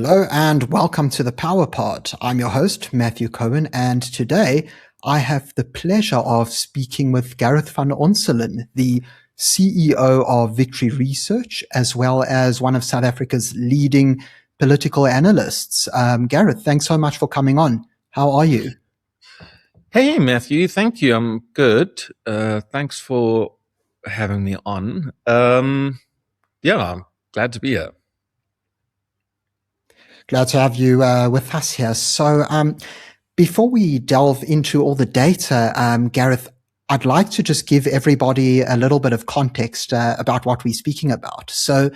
Hello and welcome to the Power Pod. I'm your host, Matthew Cohen, and today I have the pleasure of speaking with Gareth van Onselen, the CEO of Victory Research, as well as one of South Africa's leading political analysts. Gareth, thanks so much for coming on. How are you? Hey, Matthew. Thank you. I'm good. Thanks for having me on. I'm glad to be here. Glad to have you with us here. So, before we delve into all the data, Gareth, I'd like to just give everybody a little bit of context about what we're speaking about. So,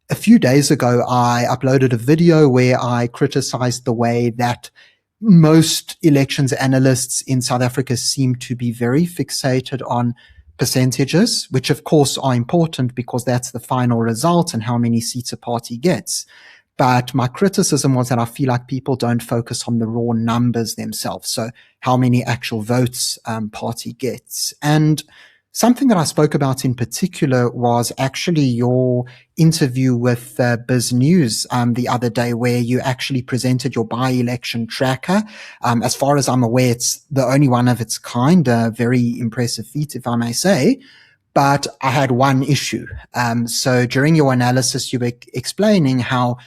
a few days ago, I uploaded a video where I criticized the way that most elections analysts in South Africa seem to be very fixated on percentages, which of course are important because that's the final result and how many seats a party gets. But my criticism was that I feel like people don't focus on the raw numbers themselves. So how many actual votes party gets. And something that I spoke about in particular was actually your interview with Biz News the other day, where you actually presented your by-election tracker. As far as I'm aware, it's the only one of its kind, a very impressive feat, if I may say. But I had one issue. So during your analysis, you were explaining how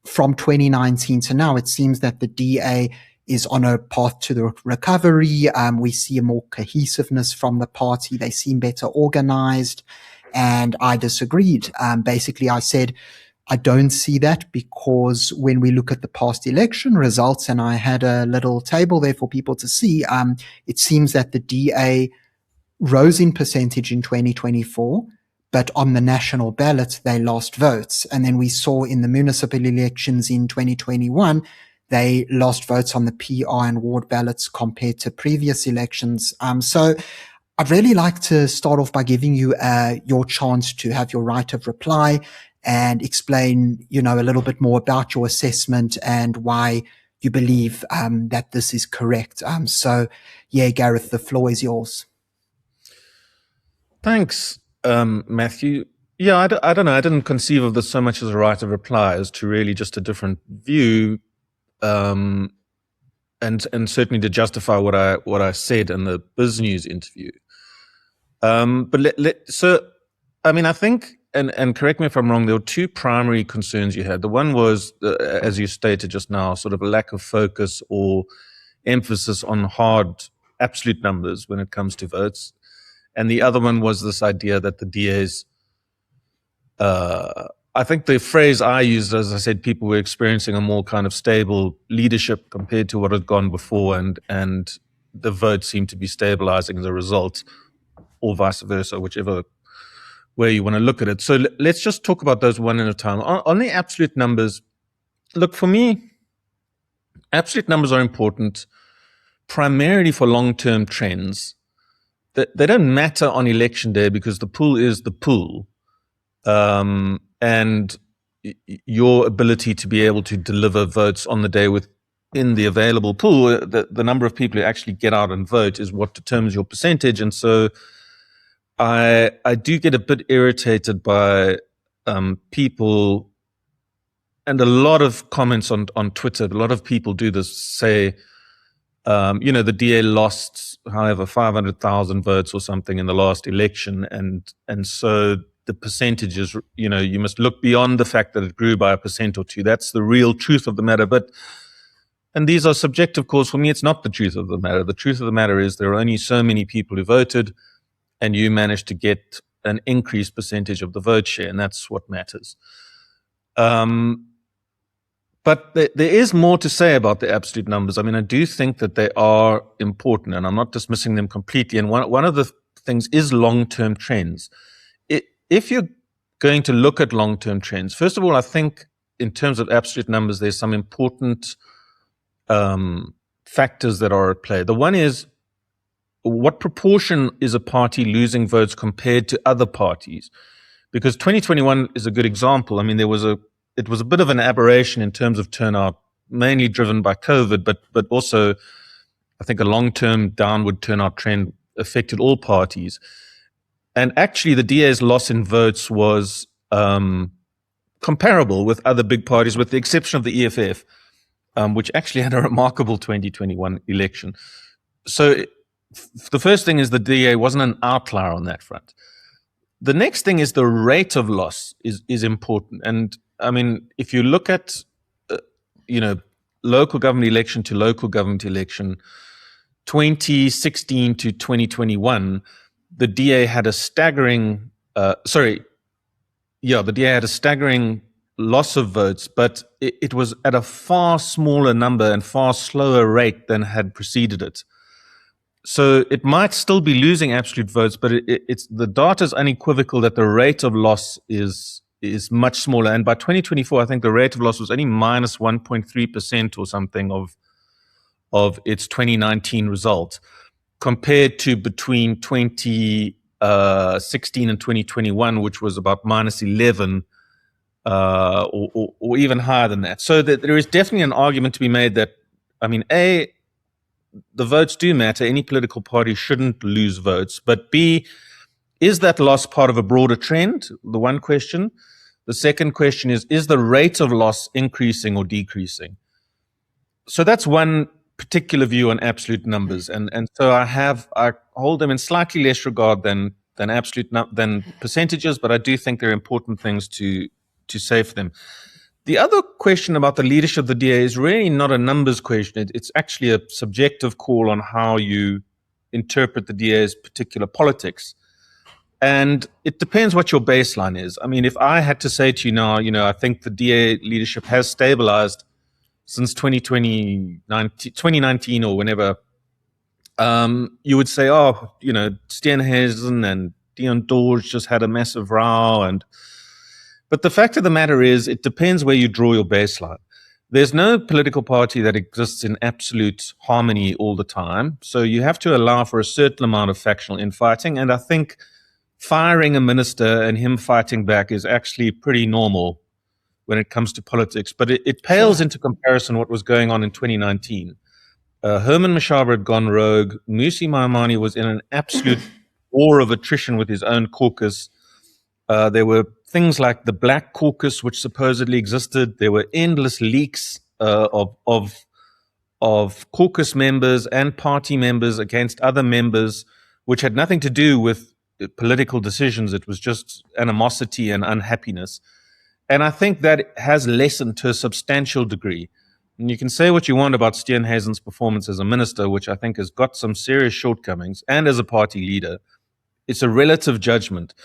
from 2019 to now, it seems that the DA is on a path to the recovery. We see a more cohesiveness from the party. They seem better organized. And I disagreed. Basically, I said, I don't see that because when we look at the past election results, and I had a little table there for people to see, it seems that the DA rose in percentage in 2024. But on the national ballot, they lost votes. And then we saw in the municipal elections in 2021, they lost votes on the PR and ward ballots compared to previous elections. So I'd really like to start off by giving you your chance to have your right of reply and explain, a little bit more about your assessment and why you believe that this is correct. Gareth, the floor is yours. Thanks, Matthew. Yeah, I don't know. I didn't conceive of this so much as a right of reply as to really just a different view, and certainly to justify what I said in the Biz News interview. I think, and correct me if I'm wrong, there were two primary concerns you had. The one was, as you stated just now, sort of a lack of focus or emphasis on hard absolute numbers when it comes to votes. And the other one was this idea that the DAs, I think the phrase I used, as I said, people were experiencing a more kind of stable leadership compared to what had gone before, and the vote seemed to be stabilizing as a result, or vice versa, whichever way you want to look at it. So let's just talk about those one at a time. On the absolute numbers, look, for me, absolute numbers are important primarily for long-term trends. They don't matter on election day because the pool is the pool. And your ability to be able to deliver votes on the day within the available pool, the number of people who actually get out and vote is what determines your percentage. And so I do get a bit irritated by people, and a lot of comments on Twitter. A lot of people do this, say, the DA lost, however, 500,000 votes or something in the last election. And so the percentages, you must look beyond the fact that it grew by 1% or 2%. That's the real truth of the matter. And these are subjective calls. For me, it's not the truth of the matter. The truth of the matter is there are only so many people who voted, and you managed to get an increased percentage of the vote share, and that's what matters. But there is more to say about the absolute numbers. I mean, I do think that they are important, and I'm not dismissing them completely. And one of the things is long-term trends. If you're going to look at long-term trends, first of all, I think in terms of absolute numbers, there's some important factors that are at play. The one is, what proportion is a party losing votes compared to other parties? Because 2021 is a good example. I mean, it was a bit of an aberration in terms of turnout, mainly driven by COVID, but also I think a long-term downward turnout trend affected all parties. And actually, the DA's loss in votes was comparable with other big parties, with the exception of the EFF, which actually had a remarkable 2021 election. So the first thing is the DA wasn't an outlier on that front. The next thing is the rate of loss is important. And I mean, if you look at, local government election to local government election, 2016 to 2021, the DA had a staggering, the DA had a staggering loss of votes, but it was at a far smaller number and far slower rate than had preceded it. So it might still be losing absolute votes, but it's the data is unequivocal that the rate of loss is much smaller. And by 2024, I think the rate of loss was only minus 1.3% or something of its 2019 result, compared to between 2016 and 2021, which was about minus 11, or even higher than that. So that there is definitely an argument to be made that, I mean, A, the votes do matter. Any political party shouldn't lose votes. But B, is that loss part of a broader trend? The one question. The second question is the rate of loss increasing or decreasing? So that's one particular view on absolute numbers. And so I hold them in slightly less regard than than percentages, but I do think they're important things to say for them. The other question about the leadership of the DA is really not a numbers question. It's actually a subjective call on how you interpret the DA's particular politics. And it depends what your baseline is. I mean, if I had to say to you now, I think the DA leadership has stabilized since 2019 or whenever, you would say, Steenhuisen and Dion Dorje just had a massive row. But the fact of the matter is, it depends where you draw your baseline. There's no political party that exists in absolute harmony all the time. So you have to allow for a certain amount of factional infighting. And I think firing a minister and him fighting back is actually pretty normal when it comes to politics. But it pales into comparison what was going on in 2019. Herman Mashaba had gone rogue. Musi Maimane was in an absolute war of attrition with his own caucus. There were things like the Black Caucus, which supposedly existed. There were endless leaks of caucus members and party members against other members, which had nothing to do with political decisions. It was just animosity and unhappiness. And I think that has lessened to a substantial degree. And you can say what you want about Steenhuisen's performance as a minister, which I think has got some serious shortcomings, and as a party leader. It's a relative judgment.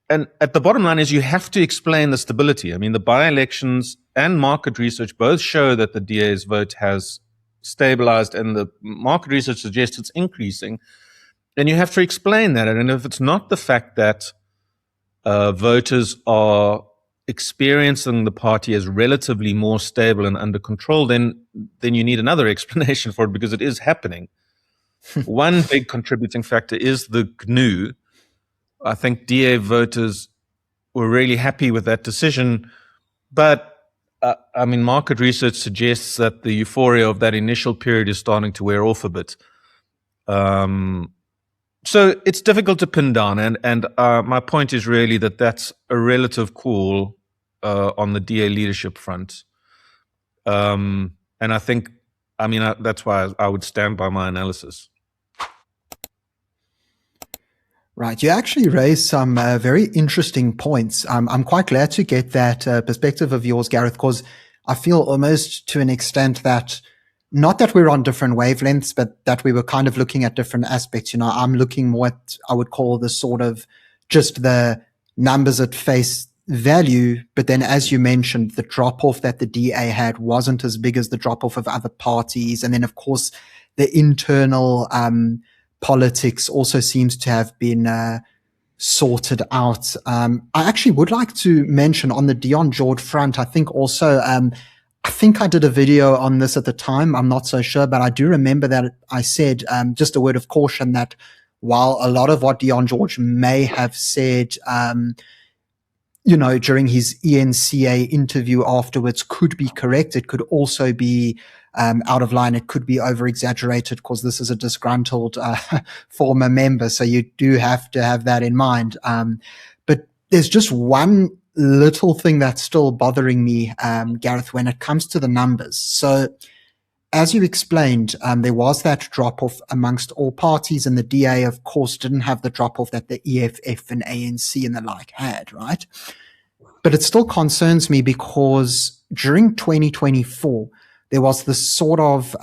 And at the bottom line is you have to explain the stability. I mean, the by-elections and market research both show that the DA's vote has stabilized, and the market research suggests it's increasing. And you have to explain that. And if it's not the fact that voters are experiencing the party as relatively more stable and under control, then you need another explanation for it, because it is happening. One big contributing factor is the GNU. I think DA voters were really happy with that decision. But, market research suggests that the euphoria of that initial period is starting to wear off a bit. So it's difficult to pin down. And my point is really that that's a relative call on the DA leadership front. And I think, that's why I would stand by my analysis. Right. You actually raised some very interesting points. I'm quite glad to get that perspective of yours, Gareth, because I feel almost to an extent that, not that we're on different wavelengths, but that we were kind of looking at different aspects. I'm looking more at, I would call the sort of just the numbers at face value. But then, as you mentioned, the drop-off that the DA had wasn't as big as the drop-off of other parties. And then, of course, the internal politics also seems to have been sorted out. I actually would like to mention on the Dion Dorje front, I think also, I think I did a video on this at the time. I'm not so sure, but I do remember that I said, just a word of caution, that while a lot of what Dion Dorje may have said, during his ENCA interview afterwards could be correct, it could also be out of line. It could be over-exaggerated, because this is a disgruntled former member. So you do have to have that in mind. But there's just one little thing that's still bothering me, Gareth, when it comes to the numbers. So, as you explained, there was that drop off amongst all parties, and the DA, of course, didn't have the drop off that the EFF and ANC and the like had, right? But it still concerns me because during 2024, there was this sort of,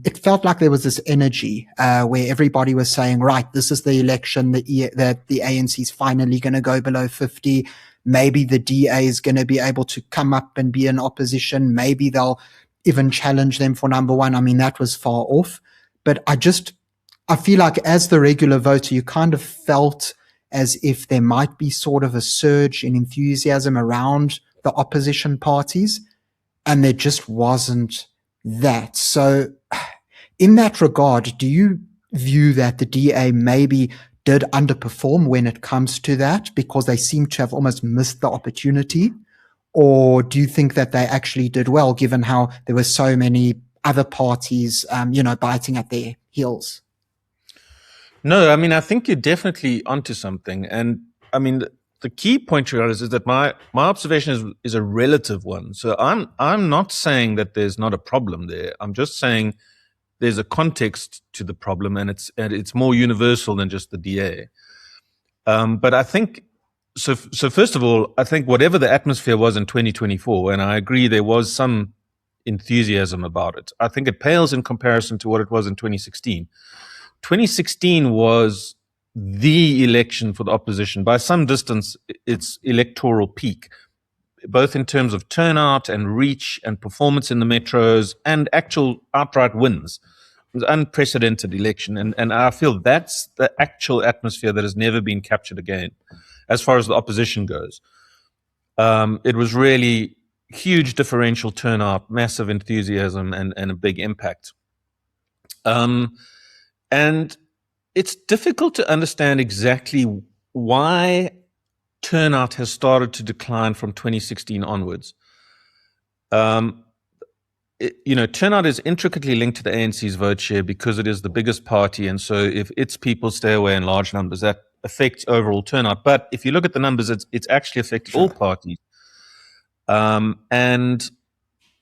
it felt like there was this energy where everybody was saying, right, this is the election that the ANC is finally going to go below 50. Maybe the DA is going to be able to come up and be in opposition. Maybe they'll even challenge them for number one. I mean, that was far off. But I feel like as the regular voter, you kind of felt as if there might be sort of a surge in enthusiasm around the opposition parties, and there just wasn't that. So, in that regard, do you view that the DA maybe did underperform when it comes to that because they seem to have almost missed the opportunity? Or do you think that they actually did well, given how there were so many other parties, biting at their heels? No, I mean, I think you're definitely onto something. And I mean, the key point here is that my observation is a relative one. So I'm not saying that there's not a problem there. I'm just saying there's a context to the problem, and it's more universal than just the DA. But I think so. First of all, I think whatever the atmosphere was in 2024, and I agree there was some enthusiasm about it, I think it pales in comparison to what it was in 2016. 2016 was the election for the opposition. By some distance, its electoral peak, both in terms of turnout and reach and performance in the metros and actual outright wins. It was an unprecedented election. And I feel that's the actual atmosphere that has never been captured again, as far as the opposition goes. It was really huge differential turnout, massive enthusiasm, and a big impact. And it's difficult to understand exactly why turnout has started to decline from 2016 onwards. Turnout is intricately linked to the ANC's vote share because it is the biggest party, and so if its people stay away in large numbers, that affects overall turnout. But if you look at the numbers, it's actually affected all parties. And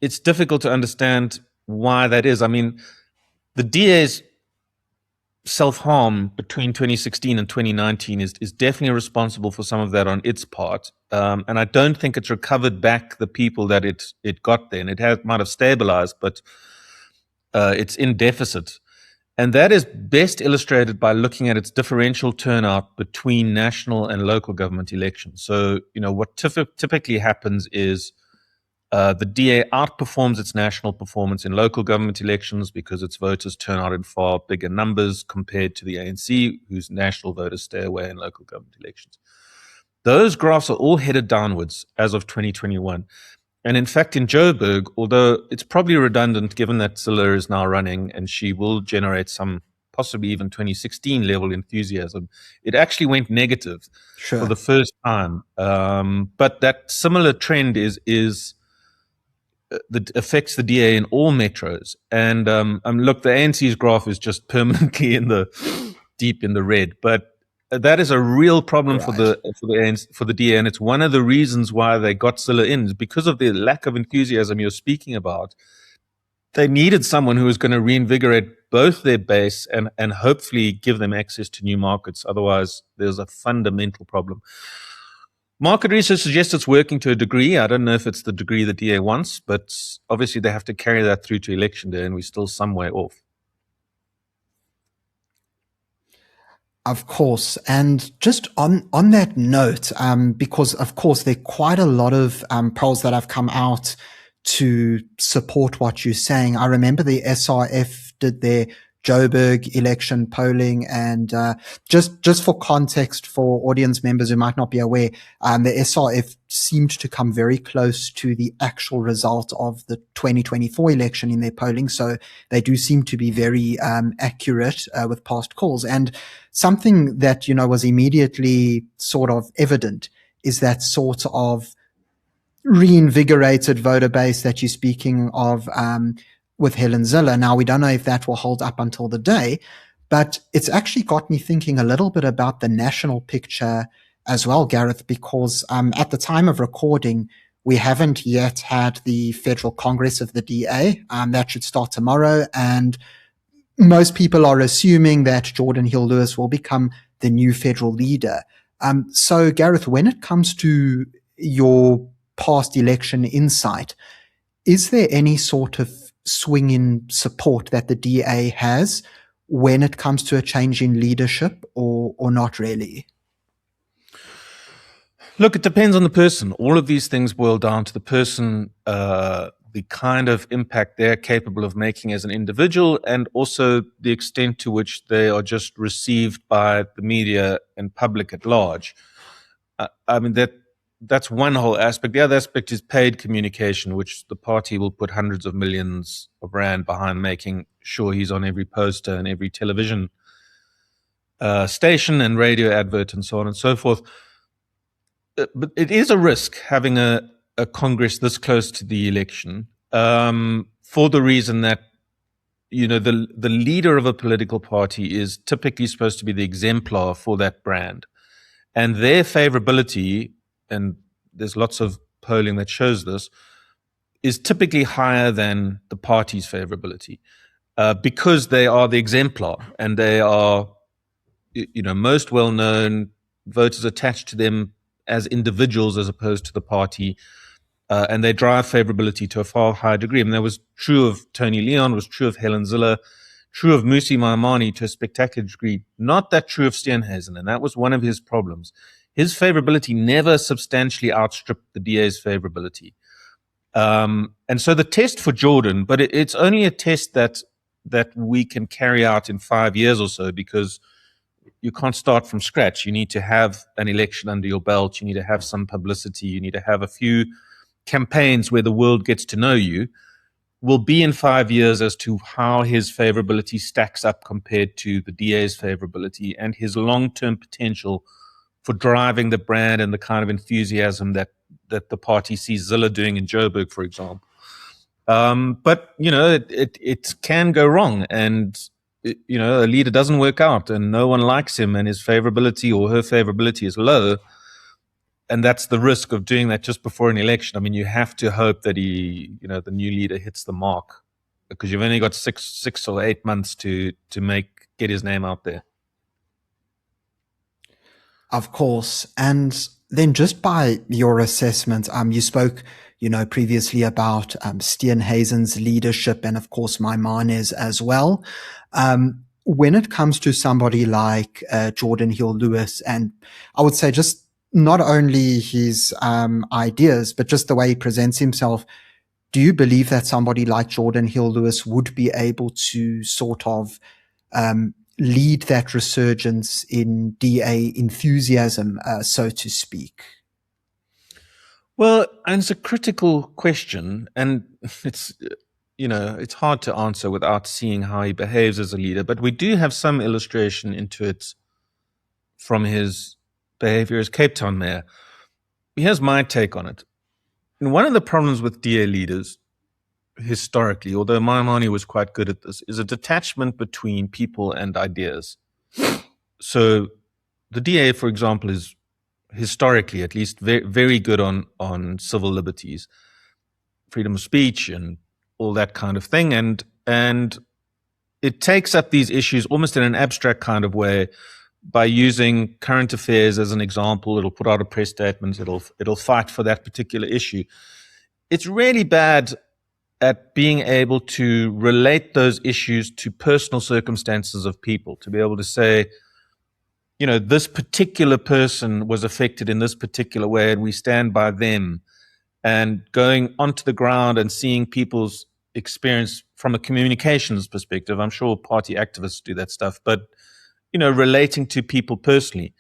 it's difficult to understand why that is. I mean, the DA's self-harm between 2016 and 2019 is definitely responsible for some of that on its part. And I don't think it's recovered back the people that it got there. And it might have stabilized, but it's in deficit. And that is best illustrated by looking at its differential turnout between national and local government elections. So, what typically happens is the DA outperforms its national performance in local government elections because its voters turn out in far bigger numbers compared to the ANC, whose national voters stay away in local government elections. Those graphs are all headed downwards as of 2021. And in fact, in Joburg, although it's probably redundant given that Zille is now running and she will generate some possibly even 2016 level enthusiasm, it actually went negative for the first time. But that similar trend that affects the DA in all metros. And look, the ANC's graph is just permanently deep in the red. But that is a real problem for the DA, and it's one of the reasons why they got Zille in, is because of the lack of enthusiasm you're speaking about. They needed someone who was going to reinvigorate both their base and hopefully give them access to new markets. Otherwise, there's a fundamental problem. Market research suggests it's working to a degree. I don't know if it's the degree the DA wants, but obviously they have to carry that through to election day, and we're still some way off. Of course. And just on that note, because of course there are quite a lot of polls that have come out to support what you're saying. I remember the SRF did their Joburg election polling, and just for context for audience members who might not be aware, the SRF seemed to come very close to the actual result of the 2024 election in their polling. So they do seem to be very accurate with past calls. And something that was immediately sort of evident is that sort of reinvigorated voter base that you're speaking of with Helen Zille. Now, we don't know if that will hold up until the day, but it's actually got me thinking a little bit about the national picture as well, Gareth, because at the time of recording, we haven't yet had the Federal Congress of the DA. That should start tomorrow. And most people are assuming that Geordin Hill Lewis will become the new federal leader. So, Gareth, when it comes to your past election insight, is there any sort of swing in support that the DA has when it comes to a change in leadership, or not really? Look, it depends on the person. All of these things boil down to the person, the kind of impact they're capable of making as an individual, and also the extent to which they are just received by the media and public at large. I mean, that's one whole aspect. The other aspect is paid communication, which the party will put hundreds of millions of rand behind, making sure he's on every poster and every television station and radio advert and so on and so forth. But it is a risk having a Congress this close to the election, for the reason that, you know, the leader of a political party is typically supposed to be the exemplar for that brand. And their favorability, and there's lots of polling that shows this, is typically higher than the party's favorability, because they are the exemplar and they are, you know, most well known, voters attached to them as individuals as opposed to the party, and they drive favorability to a far higher degree. I mean, that was true of Tony Leon, was true of Helen Zille, true of Musi Maimane to a spectacular degree, not that true of Steenhuisen, and that was one of his problems. His favorability never substantially outstripped the DA's favorability. And so the test for Geordin, but it's only a test that we can carry out in 5 years or so, because you can't start from scratch. You need to have an election under your belt. You need to have some publicity. You need to have a few campaigns where the world gets to know you. Will be in 5 years as to how his favorability stacks up compared to the DA's favorability and his long-term potential for driving the brand and the kind of enthusiasm that the party sees Zille doing in Joburg, for example. But, you know, it can go wrong, and you know, a leader doesn't work out and no one likes him and his favorability or her favorability is low. And that's the risk of doing that just before an election. I mean, you have to hope that the new leader hits the mark, because you've only got six or 8 months to get his name out there. Of course. And then just by your assessment, you spoke, previously about Steenhuisen's leadership and of course Maimane's as well. When it comes to somebody like Geordin Hill Lewis, and I would say just not only his ideas, but just the way he presents himself, do you believe that somebody like Geordin Hill Lewis would be able to sort of lead that resurgence in DA enthusiasm, so to speak? Well, and it's a critical question, and it's hard to answer without seeing how he behaves as a leader. But we do have some illustration into it from his behavior as Cape Town mayor. Here's my take on it. And one of the problems with DA leaders historically, although Maimane was quite good at this, is a detachment between people and ideas. So the DA, for example, is historically at least very, very good on civil liberties, freedom of speech and all that kind of thing. And it takes up these issues almost in an abstract kind of way by using current affairs as an example. It'll put out a press statement. It'll fight for that particular issue. It's really bad at being able to relate those issues to personal circumstances of people, to be able to say, this particular person was affected in this particular way and we stand by them, and going onto the ground and seeing people's experience from a communications perspective. I'm sure party activists do that stuff, but, relating to people personally.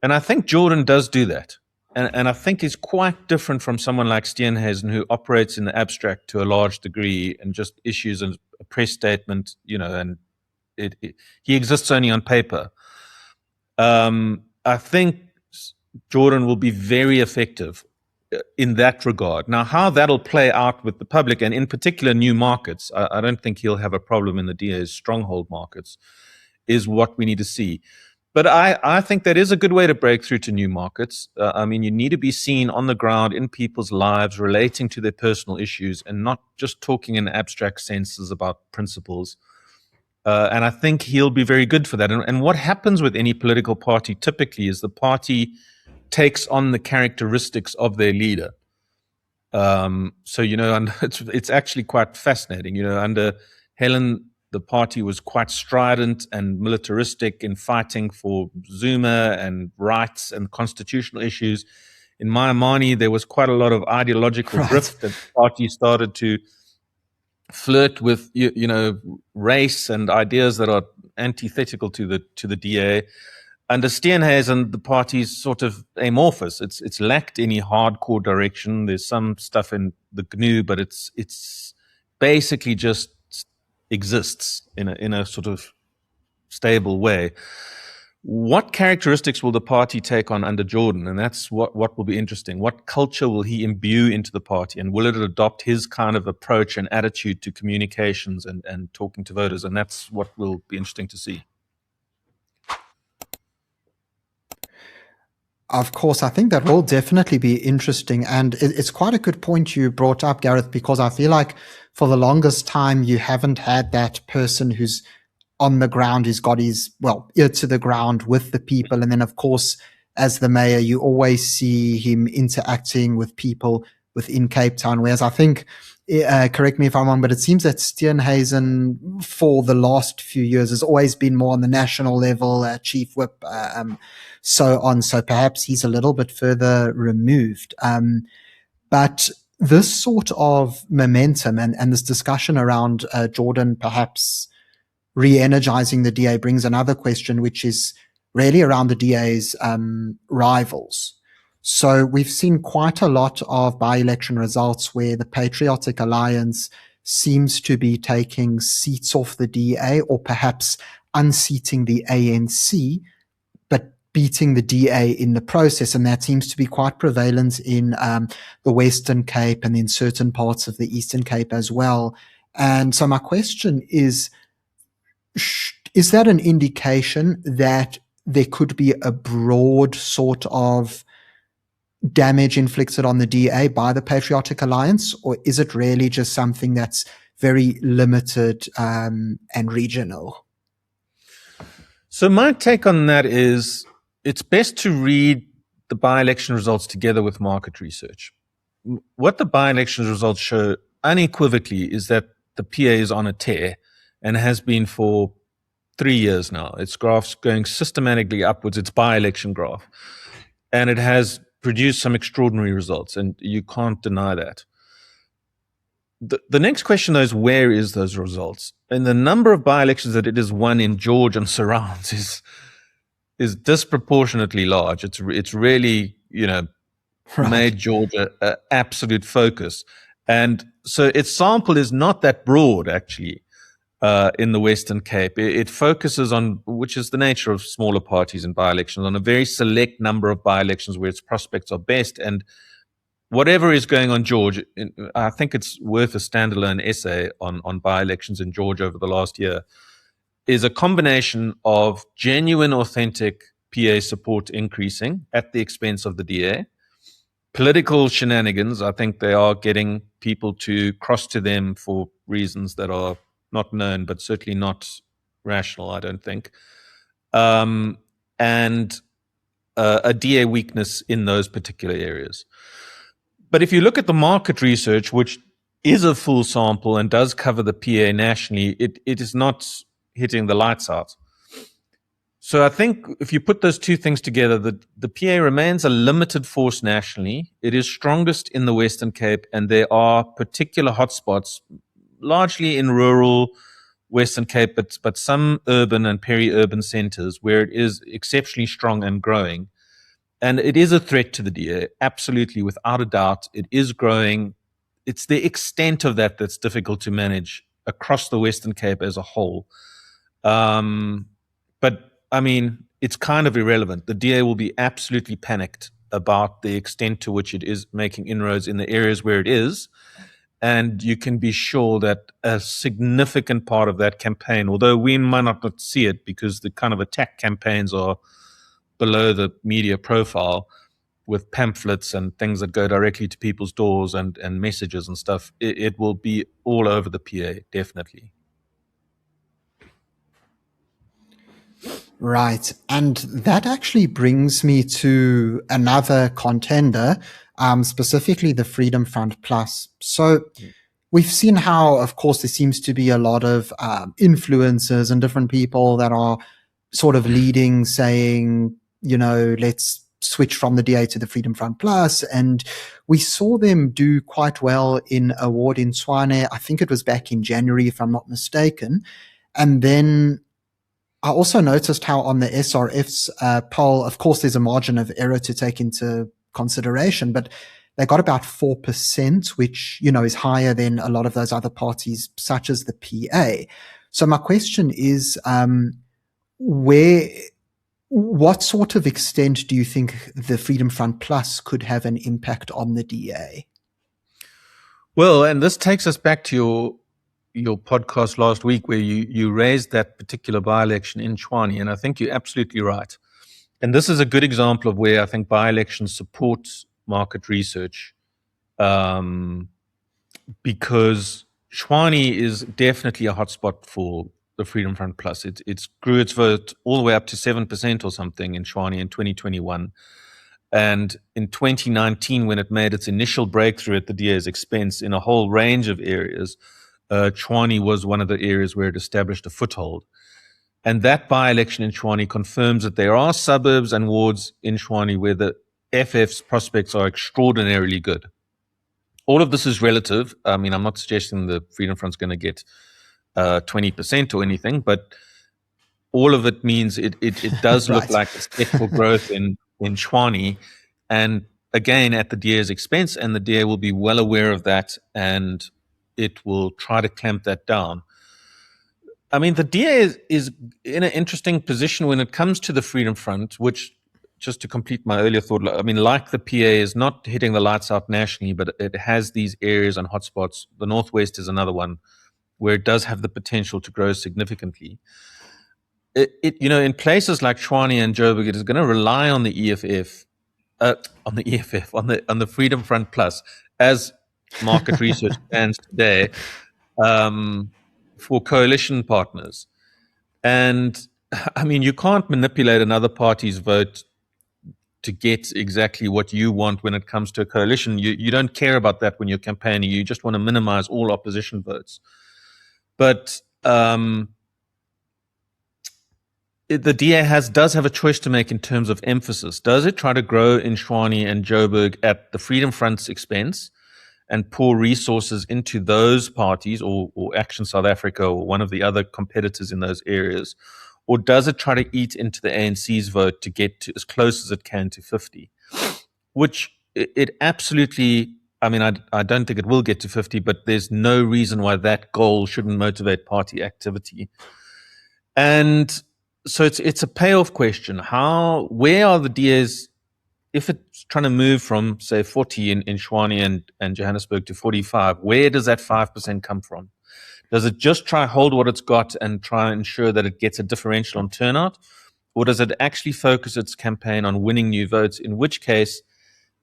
And I think Geordin does do that. And I think he's quite different from someone like Steenhuisen, who operates in the abstract to a large degree and just issues a press statement, and he exists only on paper. I think Geordin will be very effective in that regard. Now, how that'll play out with the public, and in particular new markets, I don't think he'll have a problem in the DA's stronghold markets, is what we need to see. But I think that is a good way to break through to new markets. I mean, you need to be seen on the ground in people's lives, relating to their personal issues, and not just talking in abstract senses about principles. And I think he'll be very good for that. And what happens with any political party typically is the party takes on the characteristics of their leader. So, and it's actually quite fascinating. Under Helen, the party was quite strident and militaristic in fighting for Zuma and rights and constitutional issues. In Mayamani, there was quite a lot of ideological drift, that the party started to flirt with race and ideas that are antithetical to the DA. Under Steenhuisen, the party's sort of amorphous. It's lacked any hardcore direction. There's some stuff in the GNU, but it's basically just exists in a sort of stable way. What characteristics will the party take on under Geordin? And that's what will be interesting. What culture will he imbue into the party? And will it adopt his kind of approach and attitude to communications and talking to voters? And that's what will be interesting to see. Of course, I think that will definitely be interesting. And it's quite a good point you brought up, Gareth, because I feel like for the longest time, you haven't had that person who's on the ground, who's got his, ear to the ground with the people. And then, of course, as the mayor, you always see him interacting with people within Cape Town. Whereas I think, correct me if I'm wrong, but it seems that Steenhuisen for the last few years has always been more on the national level, chief whip, so on. So perhaps he's a little bit further removed. But this sort of momentum and this discussion around Geordin perhaps re-energizing the DA brings another question, which is really around the DA's rivals. So we've seen quite a lot of by-election results where the Patriotic Alliance seems to be taking seats off the DA or perhaps unseating the ANC, but beating the DA in the process. And that seems to be quite prevalent in the Western Cape and in certain parts of the Eastern Cape as well. And so my question is that an indication that there could be a broad sort of damage inflicted on the DA by the Patriotic Alliance, or is it really just something that's very limited and regional? So my take on that is it's best to read the by-election results together with market research. What the by-election results show unequivocally is that the PA is on a tear and has been for 3 years now. Its graph's going systematically upwards, its by-election graph. And it has produced some extraordinary results, and you can't deny that. The next question, though, is where is those results? And the number of by-elections that it has won in George and surrounds is disproportionately large. It's really, made George an absolute focus. And so its sample is not that broad, actually, in the Western Cape. It focuses on, which is the nature of smaller parties and by-elections, on a very select number of by-elections where its prospects are best. And whatever is going on George, I think it's worth a standalone essay on by-elections in George over the last year, is a combination of genuine, authentic PA support increasing at the expense of the DA, political shenanigans. I think they are getting people to cross to them for reasons that are not known, but certainly not rational, I don't think. And a DA weakness in those particular areas. But if you look at the market research, which is a full sample and does cover the PA nationally, it is not hitting the lights out. So I think if you put those two things together, the PA remains a limited force nationally. It is strongest in the Western Cape, and there are particular hotspots, largely in rural Western Cape, but some urban and peri-urban centers where it is exceptionally strong and growing. And it is a threat to the DA, absolutely, without a doubt. It is growing. It's the extent of that that's difficult to manage across the Western Cape as a whole. But, I mean, it's kind of irrelevant. The DA will be absolutely panicked about the extent to which it is making inroads in the areas where it is. And you can be sure that a significant part of that campaign, although we might not see it because the kind of attack campaigns are below the media profile with pamphlets and things that go directly to people's doors and messages and stuff, it will be all over the PA, definitely. Right. And that actually brings me to another contender, specifically the Freedom Front Plus. So we've seen how, of course, there seems to be a lot of influencers and different people that are sort of leading, saying, let's switch from the DA to the Freedom Front Plus. And we saw them do quite well in a ward in Tshwane. I think it was back in January, if I'm not mistaken. And then I also noticed how on the SRF's poll, of course, there's a margin of error to take into consideration, but they got about 4%, which, is higher than a lot of those other parties, such as the PA. So my question is, what sort of extent do you think the Freedom Front Plus could have an impact on the DA? Well, and this takes us back to your podcast last week where you raised that particular by-election in Tshwane, and I think you're absolutely right. And this is a good example of where I think by-elections support market research, because Tshwane is definitely a hotspot for the Freedom Front Plus. It grew its vote all the way up to 7% or something in Tshwane in 2021. And in 2019, when it made its initial breakthrough at the DA's expense in a whole range of areas, Tshwane was one of the areas where it established a foothold. And that by-election in Tshwane confirms that there are suburbs and wards in Tshwane where the FF's prospects are extraordinarily good. All of this is relative. I mean, I'm not suggesting the Freedom Front's going to get 20% or anything, but all of it means it does look like it's set for growth in Tshwane, and again at the DA's expense, and the DA will be well aware of that, and it will try to clamp that down. I mean, the DA is in an interesting position when it comes to the Freedom Front, which, just to complete my earlier thought, I mean, like the PA is not hitting the lights out nationally, but it has these areas and hotspots. The Northwest is another one where it does have the potential to grow significantly. In places like Tshwane and Joburg, it is going to rely on the on the Freedom Front Plus as market research stands today, for coalition partners. And I mean, you can't manipulate another party's vote to get exactly what you want when it comes to a coalition. You don't care about that when you're campaigning. You just want to minimize all opposition votes. But the DA does have a choice to make in terms of emphasis. Does it try to grow in Tshwane and Joburg at the Freedom Front's expense and pour resources into those parties, or Action South Africa, or one of the other competitors in those areas? Or does it try to eat into the ANC's vote to get to as close as it can to 50? Which it absolutely, I mean, I don't think it will get to 50, but there's no reason why that goal shouldn't motivate party activity. And so it's a payoff question. Where are the DAs, if it's trying to move from, say, 40 in Tshwane and Johannesburg to 45, where does that 5% come from? Does it just try hold what it's got and try and ensure that it gets a differential on turnout? Or does it actually focus its campaign on winning new votes, in which case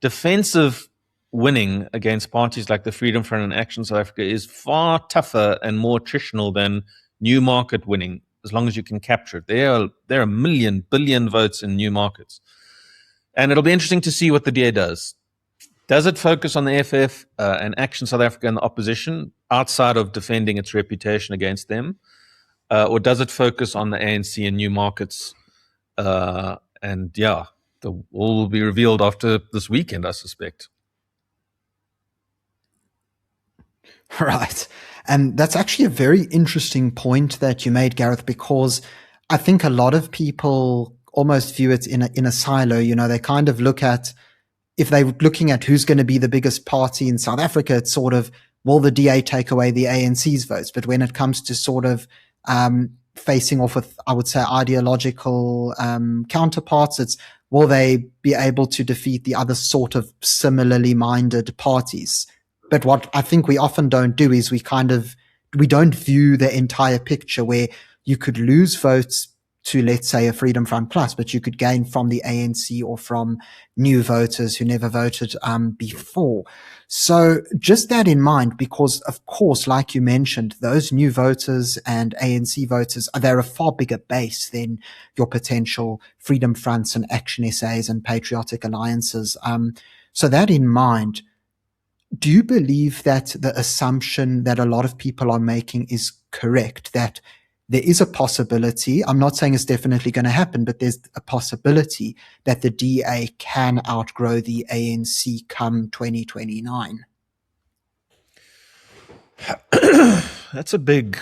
defensive winning against parties like the Freedom Front and Action South Africa is far tougher and more attritional than new market winning, as long as you can capture it. There are a billion votes in new markets. And it'll be interesting to see what the DA does. Does it focus on the FF and Action South Africa and the opposition outside of defending its reputation against them? Or does it focus on the ANC and new markets? All will be revealed after this weekend, I suspect. Right. And that's actually a very interesting point that you made, Gareth, because I think a lot of people almost view it in a silo. They kind of look at, if they're looking at who's going to be the biggest party in South Africa, it's sort of, will the DA take away the ANC's votes? But when it comes to sort of facing off with, I would say, ideological counterparts, it's, will they be able to defeat the other sort of similarly minded parties? But what I think we often don't do is we don't view the entire picture, where you could lose votes to, let's say, a Freedom Front Plus, but you could gain from the ANC or from new voters who never voted before. So just that in mind, because of course, like you mentioned, those new voters and ANC voters, they're a far bigger base than your potential Freedom Fronts and Action SAs and Patriotic Alliances. So that in mind, do you believe that the assumption that a lot of people are making is correct? That there is a possibility, I'm not saying it's definitely going to happen, but there's a possibility that the DA can outgrow the ANC come 2029? That's a big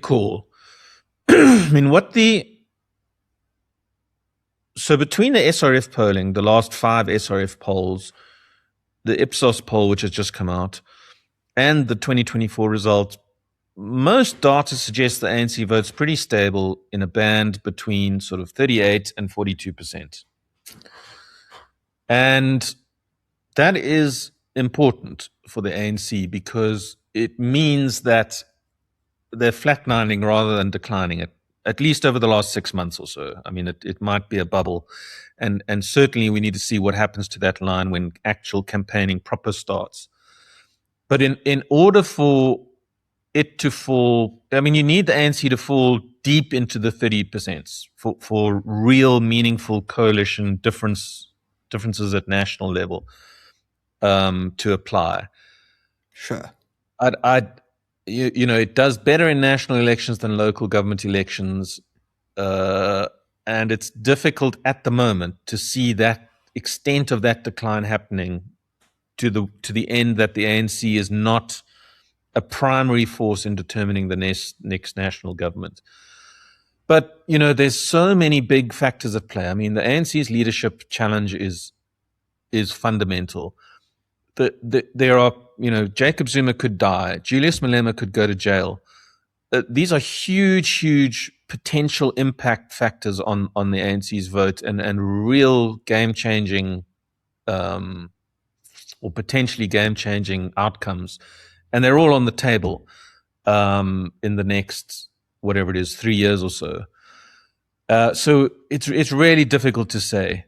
call. I mean, so between the SRF polling, the last 5 SRF polls, the Ipsos poll, which has just come out, and the 2024 results, most data suggests the ANC vote's pretty stable in a band between sort of 38 and 42%. And that is important for the ANC because it means that they're flatlining rather than declining it, at least over the last 6 months or so. I mean, it might be a bubble. And certainly we need to see what happens to that line when actual campaigning proper starts. But in order for it to fall, I mean, you need the ANC to fall deep into the 30% for real meaningful coalition differences at national level to apply. Sure. It does better in national elections than local government elections, and it's difficult at the moment to see that extent of that decline happening to the end that the ANC is not a primary force in determining the next national government. But there's so many big factors at play. I mean, the ANC's leadership challenge is fundamental. There are, Jacob Zuma could die, Julius Malema could go to jail. These are huge potential impact factors on the ANC's vote and real game-changing or potentially game-changing outcomes. And they're all on the table in the next, whatever it is, 3 years or so. So it's really difficult to say.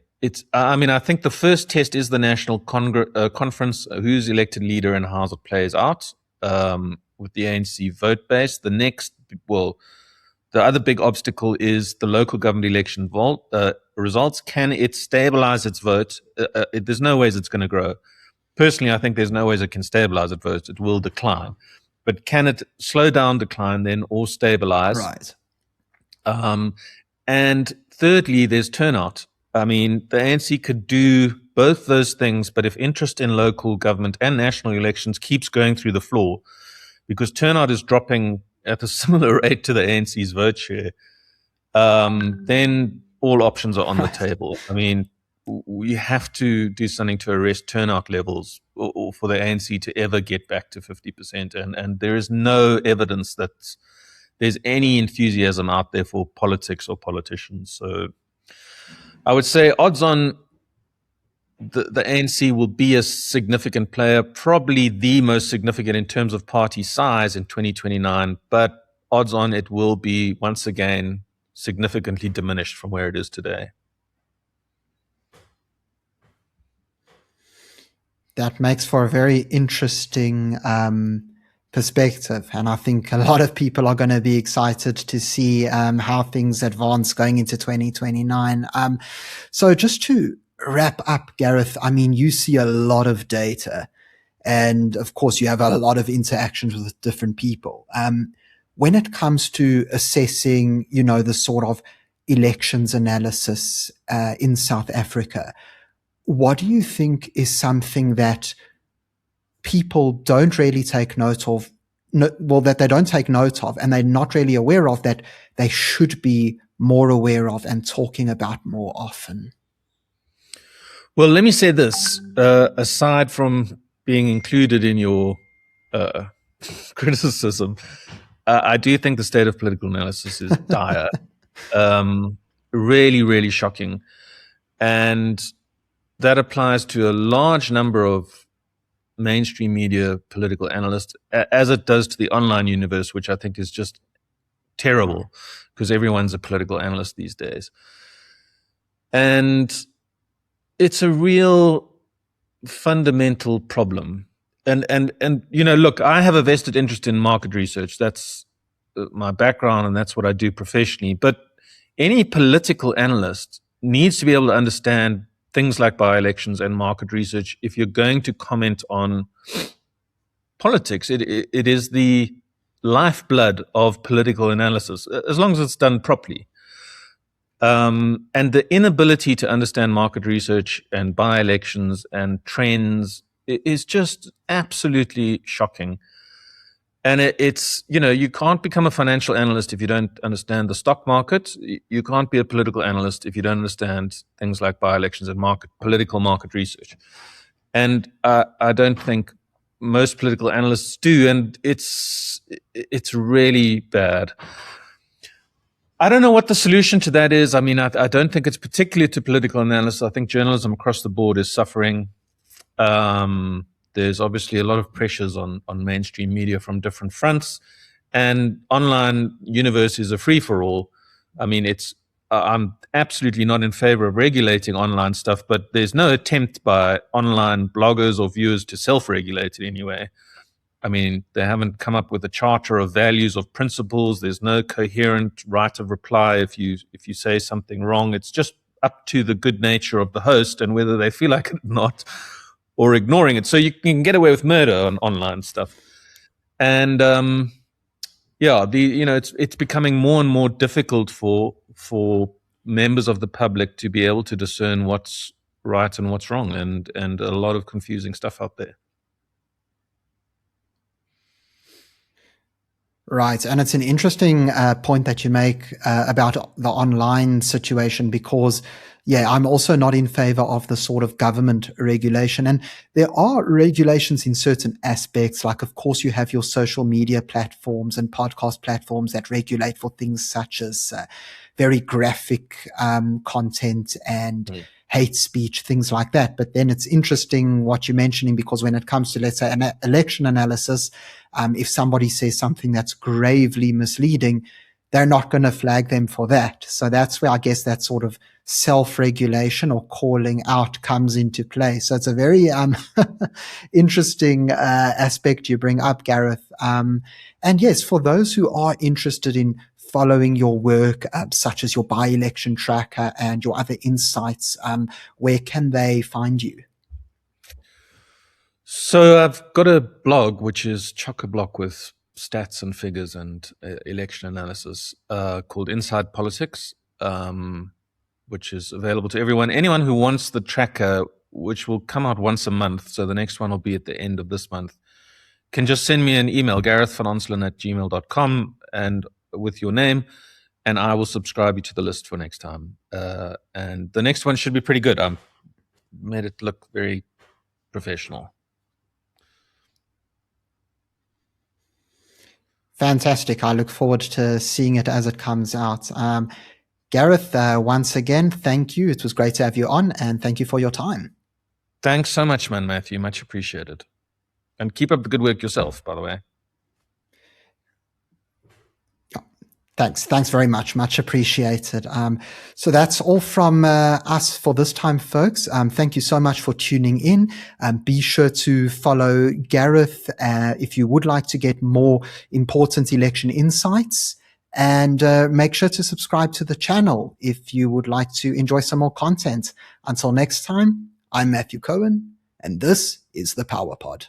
I think the first test is the national conference, who's elected leader and how it plays out with the ANC vote base. The other big obstacle is the local government election results. Can it stabilize its vote? There's no ways it's going to grow. Personally, I think there's no ways it can stabilize its vote. It will decline. But can it slow down decline then or stabilize? Right. And thirdly, there's turnout. I mean, the ANC could do both those things, but if interest in local government and national elections keeps going through the floor, because turnout is dropping at a similar rate to the ANC's vote share, then all options are on the table. I mean, we have to do something to arrest turnout levels or for the ANC to ever get back to 50%. And there is no evidence that there's any enthusiasm out there for politics or politicians. So I would say odds on the ANC will be a significant player, probably the most significant in terms of party size in 2029, but odds on it will be, once again, significantly diminished from where it is today. That makes for a very interesting perspective. And I think a lot of people are going to be excited to see how things advance going into 2029. So just to wrap up, Gareth, I mean, you see a lot of data. And of course, you have a lot of interactions with different people. When it comes to assessing, the sort of elections analysis in South Africa, what do you think is something that people don't really take note of, that they don't take note of and they're not really aware of, that they should be more aware of and talking about more often? Well, let me say this, aside from being included in your criticism, I do think the state of political analysis is dire, really, really shocking. And that applies to a large number of mainstream media political analyst as it does to the online universe, which I think is just terrible because everyone's a political analyst these days. And it's a real fundamental problem. And look, I have a vested interest in market research. That's my background, and that's what I do professionally. But any political analyst needs to be able to understand things like by-elections and market research if you're going to comment on politics. It is the lifeblood of political analysis, as long as it's done properly. And the inability to understand market research and by-elections and trends is just absolutely shocking. And it's, you can't become a financial analyst if you don't understand the stock market. You can't be a political analyst if you don't understand things like by-elections and political market research. And I don't think most political analysts do, and it's really bad. I don't know what the solution to that is. I mean, I don't think it's particularly to political analysis. I think journalism across the board is suffering. There's obviously a lot of pressures on mainstream media from different fronts, and online universe is a free-for-all. I mean, I'm absolutely not in favor of regulating online stuff, but there's no attempt by online bloggers or viewers to self-regulate it anyway. I mean, they haven't come up with a charter of values, of principles. There's no coherent right of reply if you say something wrong. It's just up to the good nature of the host and whether they feel like it or not, or ignoring it. So you can get away with murder on online stuff. And it's becoming more and more difficult for members of the public to be able to discern what's right and what's wrong, and a lot of confusing stuff out there. Right. And it's an interesting point that you make about the online situation, because, I'm also not in favor of the sort of government regulation. And there are regulations in certain aspects. Like, of course, you have your social media platforms and podcast platforms that regulate for things such as very graphic content and hate speech, things like that. But then it's interesting what you're mentioning, because when it comes to, let's say, an election analysis, if somebody says something that's gravely misleading, they're not going to flag them for that. So that's where I guess that sort of self-regulation or calling out comes into play. So it's a very interesting aspect you bring up, Gareth. And yes, for those who are interested in following your work, such as your by-election tracker and your other insights, where can they find you? So I've got a blog, which is chock-a-block with stats and figures and election analysis, called Inside Politics, which is available to everyone. Anyone who wants the tracker, which will come out once a month, so the next one will be at the end of this month, can just send me an email, garethvanonselen@gmail.com, and with your name, and I will subscribe you to the list for next time. And the next one should be pretty good. I made it look very professional. Fantastic. I look forward to seeing it as it comes out. Gareth, once again, thank you. It was great to have you on, and thank you for your time. Thanks so much, man, Matthew. Much appreciated. And keep up the good work yourself, by the way. Thanks very much. Much appreciated. So that's all from us for this time, folks. Thank you so much for tuning in. Be sure to follow Gareth if you would like to get more important election insights, and make sure to subscribe to the channel if you would like to enjoy some more content. Until next time, I'm Matthew Cohen, and this is the Power Pod.